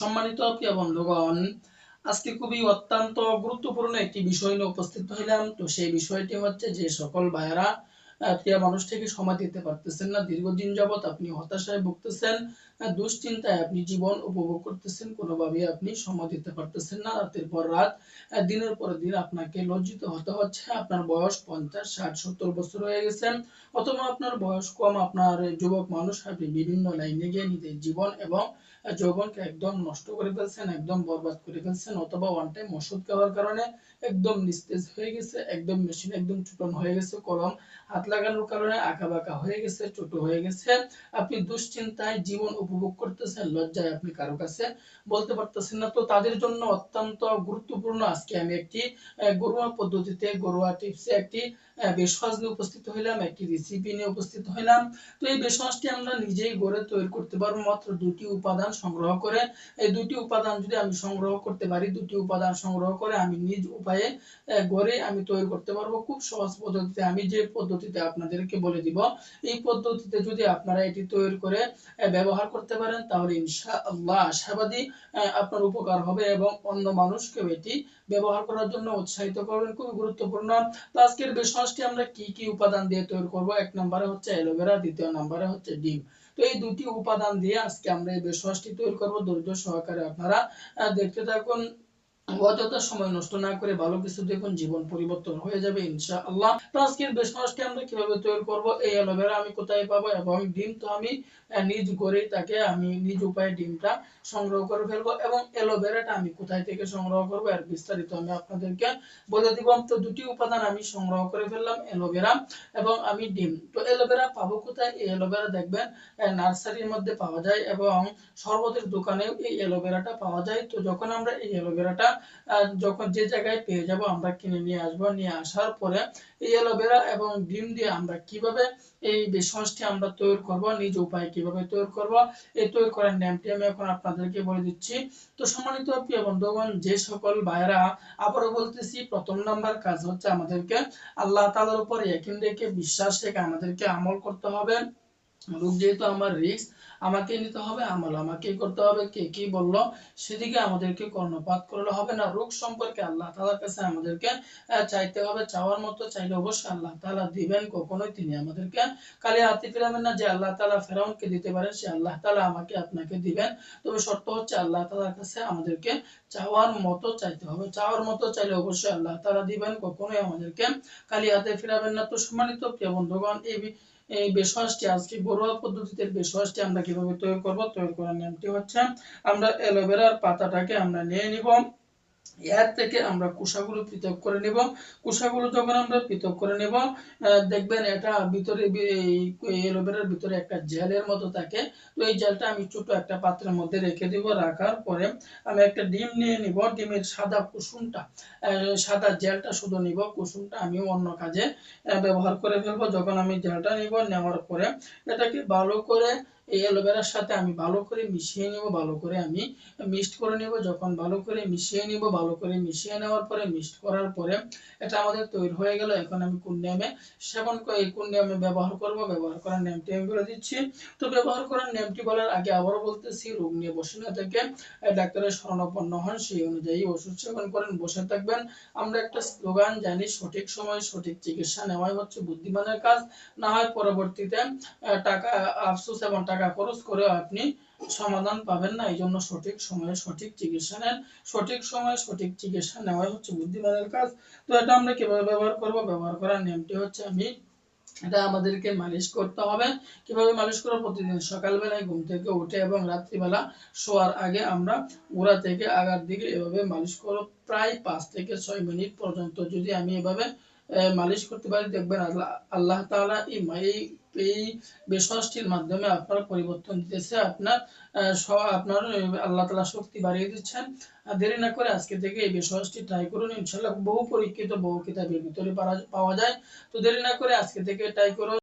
সম্মানিত প্রিয় বন্ধুগণ, আজকে খুবই অত্যন্ত গুরুত্বপূর্ণ একটি বিষয় নিয়ে উপস্থিত হইলাম। তো সেই বিষয়টি হচ্ছে যে সকল ভাইয়েরা প্রিয় মানুষটিকে সময় দিতে পারতেছেন না, দীর্ঘদিন যাবৎ আপনি হতাশায় ভুগতেছেন, দুশ্চিন্তায় আপনি জীবন উপভোগ করতেছেন, কোনোভাবেই আপনি সময় দিতে পারতেছেন না, রাতের পর রাত দিনের পর দিন আপনাকে লজ্জিত হতে হচ্ছে। আপনার বয়স 50, 60, 70 বছর হয়ে গেছে, অথবা আপনার বয়স কম, আপনার যুবক মানুষ, আপনি বিভিন্ন লাইনে গিয়ে নিজের জীবন এবং যৌবনকে একদম নষ্ট করে ফেলছেন, একদম বরবাদ করে ফেলছেন, অথবা ওয়ান টাইম ওষুধ খাওয়ার কারণে একদম নিস্তেজ হয়ে গেছে, একদম মেশিন একদম চুটন হয়ে গেছে, কলম হাত লাগানোর কারণে আঁকা বাঁকা হয়ে গেছে, ছোট হয়ে গেছে। আপনি দুশ্চিন্তায় জীবন উপভোগ করতেছেন, লজ্জায় আপনি কারো কাছে বলতে পারতেছেন না। তো তাদের জন্য অত্যন্ত গুরুত্বপূর্ণ আজকে আমি একটি ঘরোয়া পদ্ধতিতে, ঘরোয়া টিপসে একটি বেশওয়াজ নিয়ে উপস্থিত হইলাম, একটি রেসিপি নিয়ে উপস্থিত হইলাম। তো এই বেশওয়াজটি আমরা নিজেই ঘরে তৈরি করতে পারবো মাত্র দুটি উপাদান সংগ্রহ করে। এই দুটি উপাদান যদি আমি সংগ্রহ করতে পারি, দুটি উপাদান সংগ্রহ করে আমি নিজ উপায়ে ঘরে আমি তৈরি করতে পারবো খুব সহজ পদ্ধতিতে। আমি যে পদ্ধতিতে আপনাদেরকে বলে দিব, এই পদ্ধতিতে যদি আপনারা এটি তৈরি করে ব্যবহার করতে পারেন, তাহলে ইনশাআল্লাহ আশাবাদী আপনার উপকার হবে এবং অন্য মানুষকেও এটি ব্যবহার করার জন্য উৎসাহিত করবেন। খুব গুরুত্বপূর্ণ। তো আজকের বেশওয়াজটি আমরা কি কি উপাদান দিয়ে তৈরি করব? এক নম্বরে হচ্ছে অ্যালোভেরা, দ্বিতীয় নম্বরে হচ্ছে ডিম। তো এই দুটি উপাদান দিয়ে আজকে আমরা এই বেশওয়াজটি তৈরি করব। ধৈর্য সহকারে আপনারা দেখতে থাকুন, অযথা সময় নষ্ট না করে ভালো কিছু দেখুন, জীবন পরিবর্তন হয়ে যাবে ইনশাআল্লাহ। তো আজকের বেশওয়াজটি আমরা কিভাবে তৈরি করব? এই অ্যালোভেরা আমি কোথায় পাবো এবং ডিম তো আমি নিজ ঘরেই তাকে আমি নিজ উপায়ে ডিমটা সংগ্রহ করে ফেলবো, এবং অ্যালোভেরাটা আমি কোথায় থেকে সংগ্রহ করব এর বিস্তারিত আমি আপনাদেরকে বলে দিব। তো দুটি উপাদান আমি সংগ্রহ করে ফেললাম, অ্যালোভেরা এবং আমি ডিম। তো অ্যালোভেরা পাবো কোথায়? এই অ্যালোভেরা দেখবেন নার্সারির মধ্যে পাওয়া যায় এবং শরবতের দোকানেও এই অ্যালোভেরাটা পাওয়া যায়। তো যখন আমরা এই অ্যালোভেরাটা যখন যে জায়গায় পেয়ে যাব, আমরা কিনে নিয়ে আসবো। নিয়ে আসার পরে এই অ্যালোভেরা এবং ডিম দিয়ে আমরা কিভাবে এই বেশওয়াজটি আমরা তৈরি করব, নিজ উপায়ে কিভাবে তৈরি করব, এই তৈরি করার নিয়মটি আমি এখন আপনাদেরকে বলে দিচ্ছি। তো সম্মানিত প্রিয় বন্ধুগণ, যে সকল ভাইরা, আবারও বলতেছি, প্রথম নাম্বার কাজ হচ্ছে আমাদেরকে আল্লাহ তাআলার উপর ইয়াকিন রেখে, বিশ্বাস রেখে আমাদেরকে আমল করতে হবে। রোগ যেহেতু আমার রিস্ক, আমাকে নিতে হবে, আমল আমাকেই করতে হবে। কে কি বললো সেদিকে আমাদেরকে কর্ণপাত করলে হবে না। রোগ সম্পর্কে আল্লাহ তাআলার কাছে আমাদেরকে চাইতে হবে। চাওয়ার মতো চাইলে অবশ্যই আল্লাহ তাআলা দিবেন, কখনোই তিনি আমাদেরকে খালি হাতে ফিরাবেন না। যে আল্লাহ তাআলা ফেরাউনকে দিতে পারেন, সে আল্লাহ তাআলা আমাকে আপনাকে দিবেন। তবে শর্ত হচ্ছে আল্লাহ তাআলার কাছে আমাদেরকে চাওয়ার মতো চাইতে হবে। চাওয়ার মতো চাইলে অবশ্যই আল্লাহ তাআলা দিবেন, কখনোই আমাদেরকে খালি হাতে ফিরাবেন না। তো সম্মানিত প্রিয় বন্ধুগণ, এই বেশওয়াজটি, আজকে ঘরোয়া পদ্ধতিতে বেশওয়াজটি আমরা কিভাবে তৈরি করব? তৈরি করার নিয়মটি হচ্ছে, আমরা অ্যালোভেরার পাতাটাকে আমরা নিয়ে নিব, এর থেকে আমরা কুসাগুলো পৃথক করে নেব। কুসাগুলো যখন আমরা পৃথক করে নেব, দেখবেন এটা ভিতরে এই অ্যালোভেরার ভিতরে একটা জেলের মতো থাকে। তো এই জেলটা আমি ছোট একটা পাত্রের মধ্যে রেখে দিব। রাখার পরে আমি একটা ডিম নিয়ে নিব। ডিমের সাদা কুসুমটা, সাদা জেলটা শুধু নিব, কুসুমটা আমি অন্য কাজে ব্যবহার করে ফেলবো। যখন আমি জেলটা নিব, নেওয়ার পরে এটাকে ভালো করে এই অ্যালোভেরার সাথে আমি ভালো করে মিশিয়ে নিব, ভালো করে আমি মিক্সড করে নিব। যখন ভালো করে মিশিয়ে নিব, ভালো করে মিশিয়ে নেওয়ার পরে, মিক্সড করার পরে এটা আমাদের তৈরি হয়ে গেল। এখন আমি কোন নিয়মে সেবন করে, কোন নিয়মে ব্যবহার করব, ব্যবহার করার নিয়মটি আমি বলে দিচ্ছি। তো ব্যবহার করার নিয়মটি বলার আগে আবারও বলতেছি, রোগ নিয়ে বসে না থেকে ডাক্তারের শরণাপন্ন হন, সেই অনুযায়ী ওষুধ সেবন করেন, বসে থাকবেন। আমরা একটা স্লোগান জানি, সঠিক সময় সঠিক চিকিৎসা নেওয়াই হচ্ছে বুদ্ধিমানের কাজ। না হয় পরবর্তীতে টাকা আফসোস এবং টাকা খরচ করে আপনি সমাধান পাবেন না। এই জন্য সঠিক সময়ে সঠিক চিকিৎসা নেন। সঠিক সময়ে সঠিক চিকিৎসা নেওয়াই হচ্ছে বুদ্ধিমানের কাজ। তো এটা আমরা কিভাবে ব্যবহার করব? ব্যবহার করার নিয়মটি হচ্ছে, এটা আমাদেরকে মালিশ করতে হবে। কিভাবে মালিশ করব? প্রতিদিন সকালবেলায় ঘুম থেকে উঠে এবং রাত্রিবেলা শোয়ার আগে আমরা গোড়া থেকে আগার দিকে এভাবে মালিশ করব, প্রায় 5 থেকে 6 মিনিট পর্যন্ত। যদি আমি এভাবে মালিশ করতে পারি, দেখবেন আল্লাহ তাআলা এই বেশওয়াজটির মাধ্যমে আপনার পরিবর্তন দিতেছে, আপনার আল্লাহ তাআলা শক্তি বাড়িয়ে দিচ্ছেন। দেরি না করে আজকে থেকে এই বেশওয়াজটি ট্রাই করুন, ইনশাআল্লাহ। বহু পরীক্ষিত, বহু কিতাবের ভিতরে পাওয়া যায়। তো দেরি না করে আজকে থেকে ট্রাই করুন।